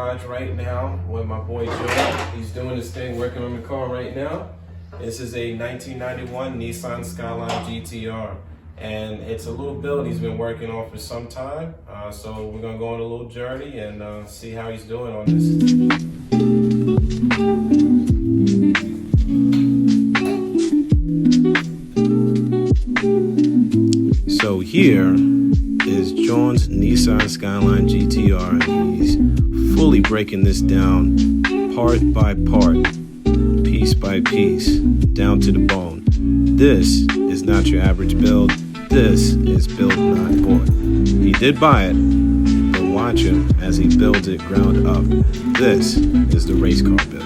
garage right now with my boy Joe. He's doing his thing, working on the car right now. This is a 1991 Nissan Skyline GTR. And it's a little build he's been working on for some time. So we're gonna go on a little journey and see how he's doing on this. So here is Shaun's Nissan Skyline GTR. He's fully breaking this down part by part, piece by piece, down to the bone. This is not your average build. This is build not bought. He did buy it, but watch him as he builds it ground up. This is the Racecar Build.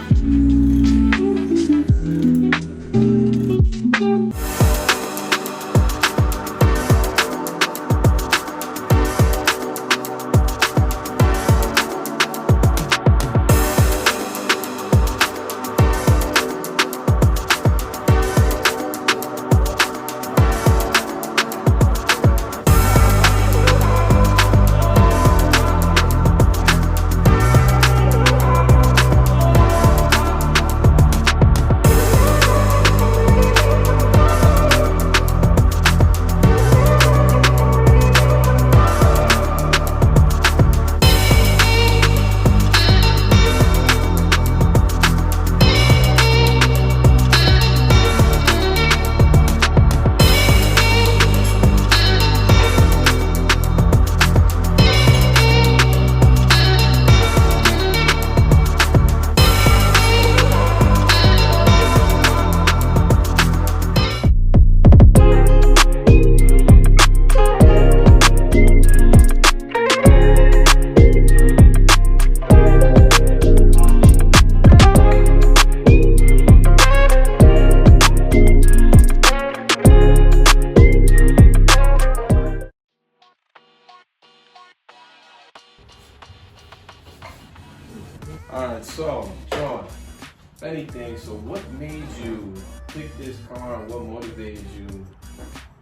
Alright, so Shaun, if anything, so what made you pick this car and what motivated you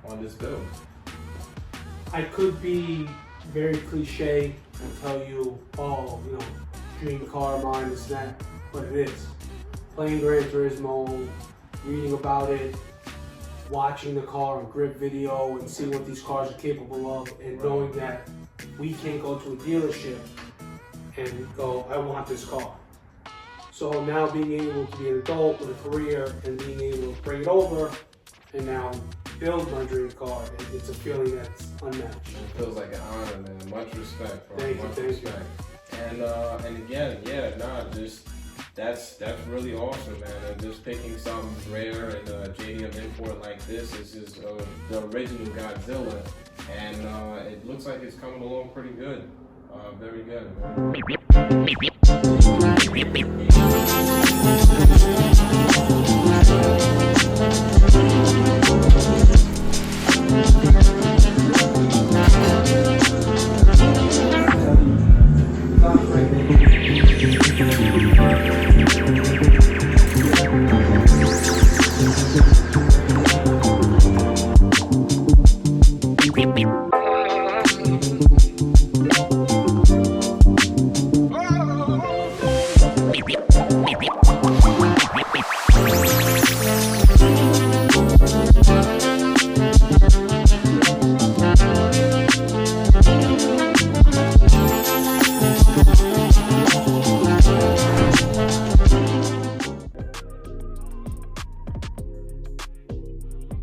on this build? I could be very cliche and tell you, oh, you know, dream car of mine is that, but it is. Playing Gran Turismo, reading about it, watching the car and grip video and seeing what these cars are capable of, and knowing that we can't go to a dealership and go, I want this car. So now being able to be an adult with a career and being able to bring it over and now build my dream car, it's a feeling that's unmatched. It feels like an honor, man. Much respect, bro. Thank Much you. respect. And again, yeah, just that's really awesome, man. And just picking something rare and JDM import like this is the original Godzilla, and it looks like it's coming along pretty good. Very good, man.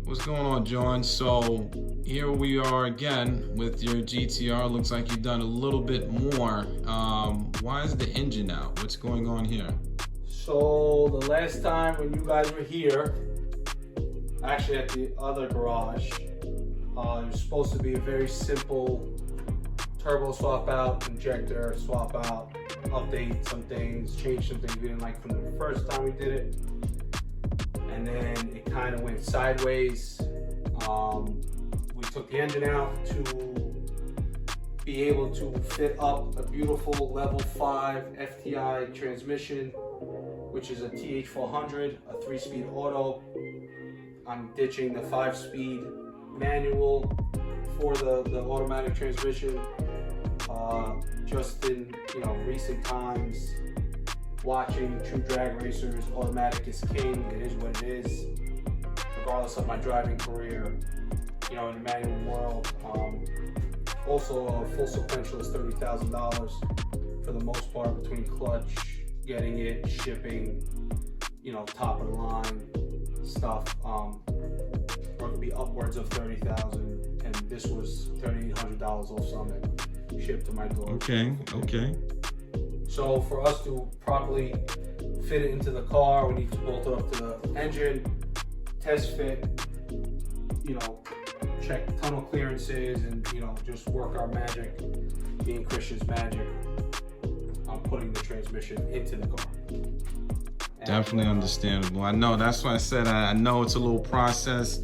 What's going on, John? So here we are again with your GTR. Looks like you've done a little bit more. Why is the engine out? What's going on here? So the last time when you guys were here, actually at the other garage, it was supposed to be a very simple turbo swap out, injector swap out, update some things, change some things we didn't like from the first time we did it. And then it kind of went sideways. We took the engine out to be able to fit up a beautiful level 5 FTI transmission, which is a TH400, a 3-speed auto. I'm ditching the 5-speed manual for the automatic transmission Just in recent times, watching true drag racers, automatic is king. It is what it is. Regardless of my driving career, in the manual world. Also, a full sequential is $30,000 for the most part, between clutch, getting it, shipping, top of the line stuff. Or it could be upwards of $30,000, and this was $3,800 off Summit, shipped to my door. Okay. So for us to properly fit it into the car, we need to bolt it up to the engine, test fit, check tunnel clearances, and just work our magic, being Christian's magic, on putting the transmission into the car. Definitely understandable. I know, that's why I said I know it's a little process,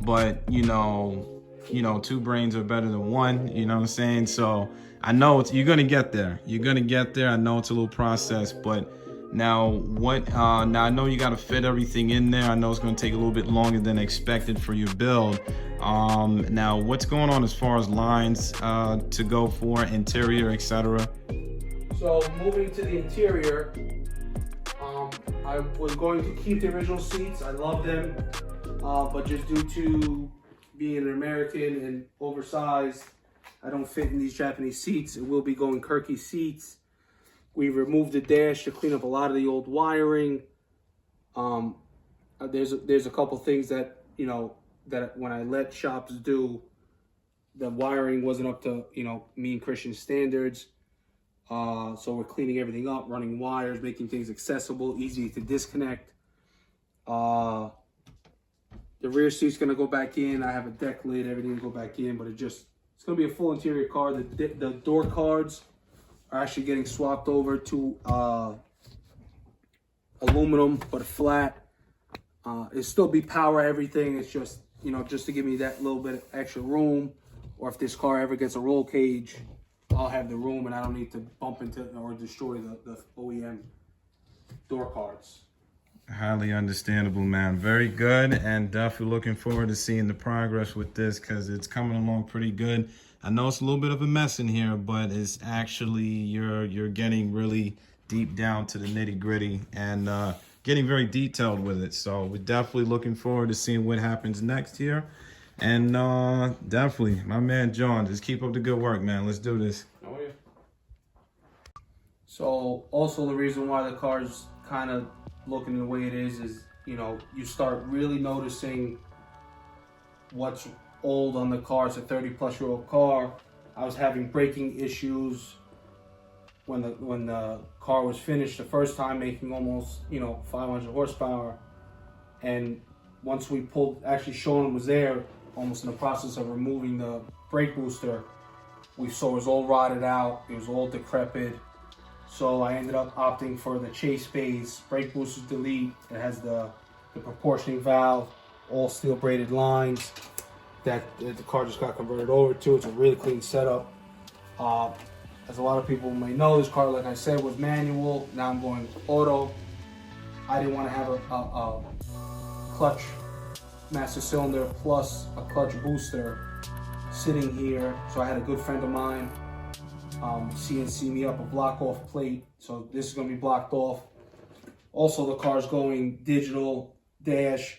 but two brains are better than one, you know what I'm saying? So I know you're gonna get there. I know it's a little process, but now now I know you gotta fit everything in there. I know it's gonna take a little bit longer than expected for your build. Now what's going on as far as lines to go for, interior, etc.? So moving to the interior, I was going to keep the original seats. I love them, but just due to being an American and oversized, I don't fit in these Japanese seats. It will be going Kirky seats. We removed the dash to clean up a lot of the old wiring. There's a couple things that that when I let shops do, the wiring wasn't up to me and Christian's standards. So we're cleaning everything up, running wires, making things accessible, easy to disconnect. The rear seat's gonna go back in. I have a deck lid, everything will go back in, but it's gonna be a full interior car. The door cards are actually getting swapped over to aluminum, but flat. It'll still be power everything. It's just just to give me that little bit of extra room, or if this car ever gets a roll cage, I'll have the room and I don't need to bump into or destroy the OEM door cards. Highly understandable, man. Very good, and definitely looking forward to seeing the progress with this, because it's coming along pretty good. I know it's a little bit of a mess in here, but it's actually you're getting really deep down to the nitty gritty and getting very detailed with it. So we're definitely looking forward to seeing what happens next here. And definitely, my man John, just keep up the good work, man. Let's do this. Oh yeah. So also the reason why the car's kind of looking the way it is you start really noticing what's old on the car. It's a 30-plus-year-old car. I was having braking issues when the car was finished the first time, making almost 500 horsepower. And once we pulled, actually Shaun was there, almost in the process of removing the brake booster. We saw it was all rotted out. It was all decrepit. So I ended up opting for the chase base, brake boosters delete. It has the proportioning valve, all steel braided lines that the car just got converted over to. It's a really clean setup. As a lot of people may know, this car, like I said, was manual. Now I'm going auto. I didn't want to have a clutch master cylinder plus a clutch booster sitting here. So I had a good friend of mine CNC me up a block off plate. So this is going to be blocked off. Also, the car's going digital dash,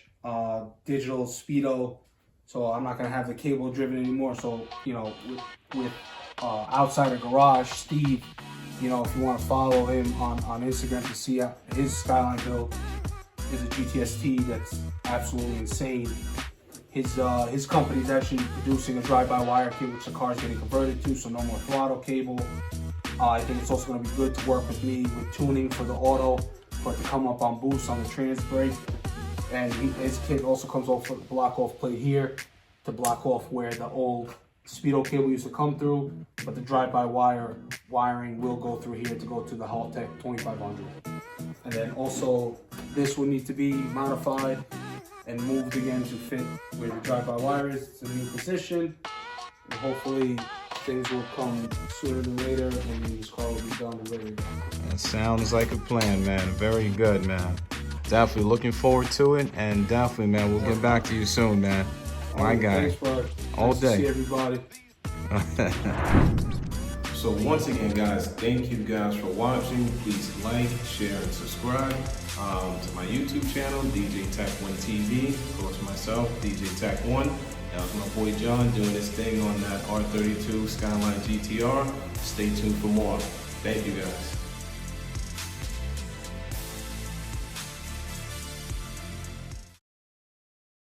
digital speedo. So I'm not going to have the cable driven anymore. So, with outside the garage, Steve, if you want to follow him on Instagram to see his Skyline build, is a GTST that's absolutely insane. His company is actually producing a drive-by-wire cable, which the car is getting converted to, so no more throttle cable. I think it's also going to be good to work with me with tuning for the auto, for it to come up on boost on the trans brake. And his kit also comes off with a block-off plate here to block off where the old speedo cable used to come through, but the drive-by-wire wiring will go through here to go to the Haltech 2500. And then also this will need to be modified and moved again to fit where the drive-by-wire is. It's a new position, and hopefully things will come sooner than later, and this car will be done and ready to go. That sounds like a plan, man. Very good, man. Definitely looking forward to it, and definitely, man, we'll get back to you soon, man. My guy. Thanks, bro. All nice day. To see everybody. So once again, guys, thank you guys for watching. Please like, share, and subscribe to my YouTube channel, DJ Tech 1 TV. Of course, myself, DJ Tech 1. That was my boy John doing his thing on that R32 Skyline GTR. Stay tuned for more. Thank you guys.